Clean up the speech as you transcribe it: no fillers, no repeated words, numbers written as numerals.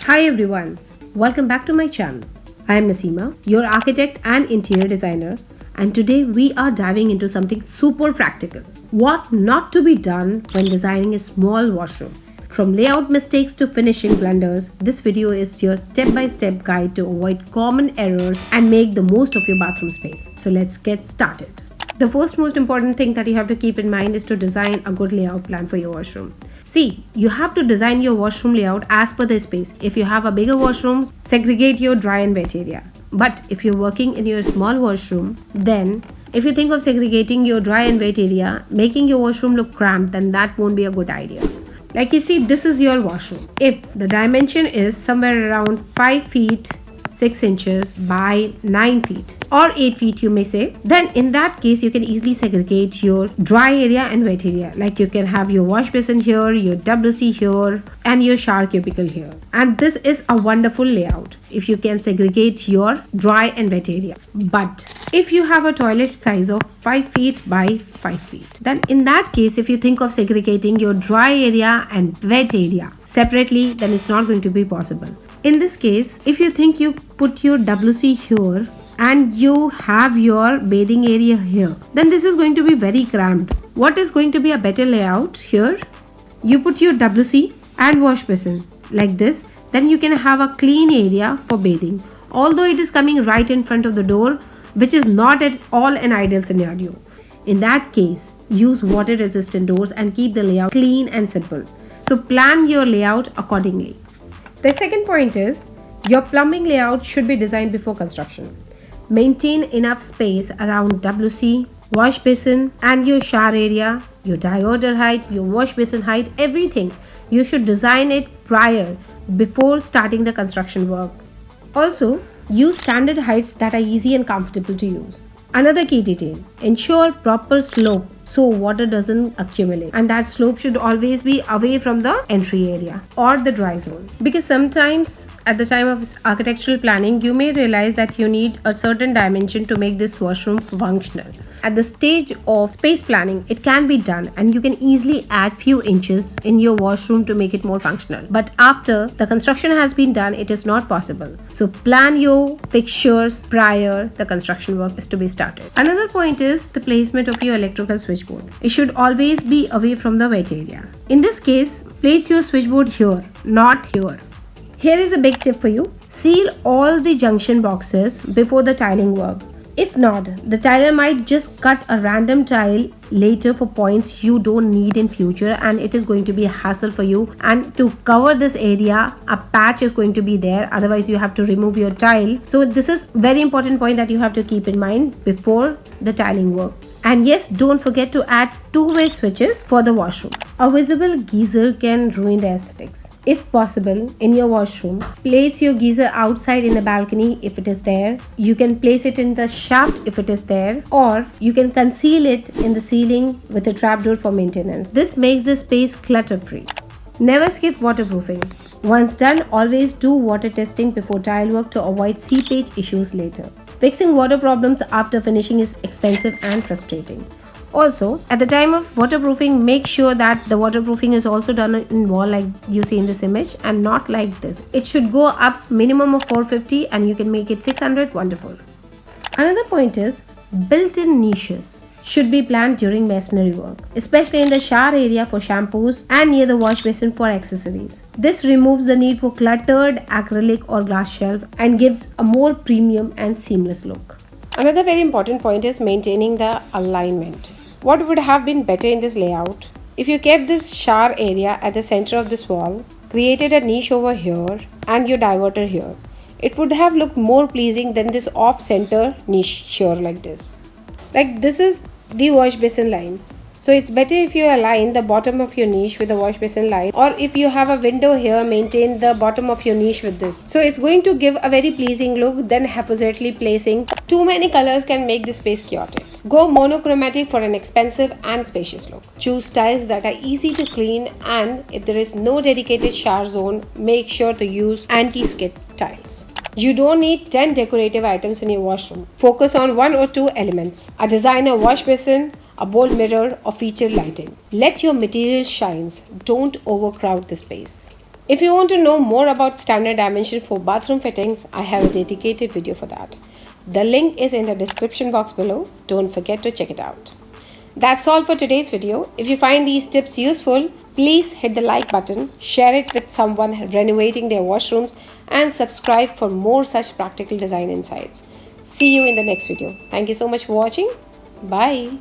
Hi everyone, welcome back to my channel. I am Naseema, your architect and interior designer, and today we are diving into something super practical. What not to be done when designing a small washroom. From layout mistakes to finishing blunders, this video is your step-by-step guide to avoid common errors and make the most of your bathroom space. So let's get started. The first most important thing that you have to keep in mind is to design a good layout plan for your washroom. See, you have to design your washroom layout as per the space. If you have a bigger washroom, segregate your dry and wet area. But if you're working in your small washroom, then if you think of segregating your dry and wet area, making your washroom look cramped, then that won't be a good idea. Like you see, this is your washroom. If the dimension is somewhere around 5 feet 6 inches by 9 feet or 8 feet you may say, then in that case you can easily segregate your dry area and wet area. Like you can have your wash basin here, your WC here and your shower cubicle here. And this is a wonderful layout if you can segregate your dry and wet area. But if you have a toilet size of 5 feet by 5 feet, then in that case if you think of segregating your dry area and wet area separately, then it's not going to be possible. In this case, if you think you put your WC here and you have your bathing area here, then this is going to be very cramped. What is going to be a better layout here? You put your WC and wash basin like this, then you can have a clean area for bathing. Although it is coming right in front of the door, which is not at all an ideal scenario. In that case, use water resistant doors and keep the layout clean and simple. So plan your layout accordingly. The second point is, your plumbing layout should be designed before construction. Maintain enough space around WC, wash basin and your shower area, your diverter height, your wash basin height, everything. You should design it prior before starting the construction work. Also, use standard heights that are easy and comfortable to use. Another key detail, ensure proper slope so water doesn't accumulate, and that slope should always be away from the entry area or the dry zone, because sometimes at the time of architectural planning you may realize that you need a certain dimension to make this washroom functional. At the stage of space planning it can be done and you can easily add few inches in your washroom to make it more functional, but after the construction has been done it is not possible. So plan your fixtures prior the construction work is to be started. Another point is the placement of your electrical switchboard. It should always be away from the wet area. In this case, place your switchboard here, not here. Here is a big tip for you. Seal all the junction boxes before the tiling work. If not, the tiler might just cut a random tile later for points you don't need in future, and it is going to be a hassle for you. And to cover this area, a patch is going to be there, otherwise you have to remove your tile. So this is very important point that you have to keep in mind before the tiling work. And yes, don't forget to add two-way switches for the washroom. A visible geyser can ruin the aesthetics. If possible, in your washroom, place your geyser outside in the balcony if it is there. You can place it in the shaft if it is there, or you can conceal it in the ceiling with a trapdoor for maintenance. This makes the space clutter-free. Never skip waterproofing. Once done, always do water testing before tile work to avoid seepage issues later. Fixing water problems after finishing is expensive and frustrating. Also, at the time of waterproofing, make sure that the waterproofing is also done in wall like you see in this image and not like this. It should go up minimum of 450 and you can make it 600, wonderful. Another point is, built-in niches should be planned during masonry work, especially in the shower area for shampoos and near the wash basin for accessories. This removes the need for cluttered acrylic or glass shelf and gives a more premium and seamless look. Another very important point is maintaining the alignment. What would have been better in this layout? If you kept this shower area at the center of this wall, created a niche over here and your diverter here, it would have looked more pleasing than this off-center niche here like this. Like this is the wash basin line. So it's better if you align the bottom of your niche with the wash basin line, or if you have a window here, maintain the bottom of your niche with this. So it's going to give a very pleasing look than haphazardly placing. Too many colors can make the space chaotic. Go monochromatic for an expensive and spacious look. Choose tiles that are easy to clean, and if there is no dedicated shower zone, make sure to use anti-skid tiles. You don't need 10 decorative items in your washroom. Focus on one or two elements: a designer wash basin, a bold mirror, or featured lighting. Let your material shine. Don't overcrowd the space. If you want to know more about standard dimension for bathroom fittings, I have a dedicated video for that. The link is in the description box below. Don't forget to check it out. That's all for today's video. If you find these tips useful, please hit the like button, share it with someone renovating their washrooms, and subscribe for more such practical design insights. See you in the next video. Thank you so much for watching. Bye.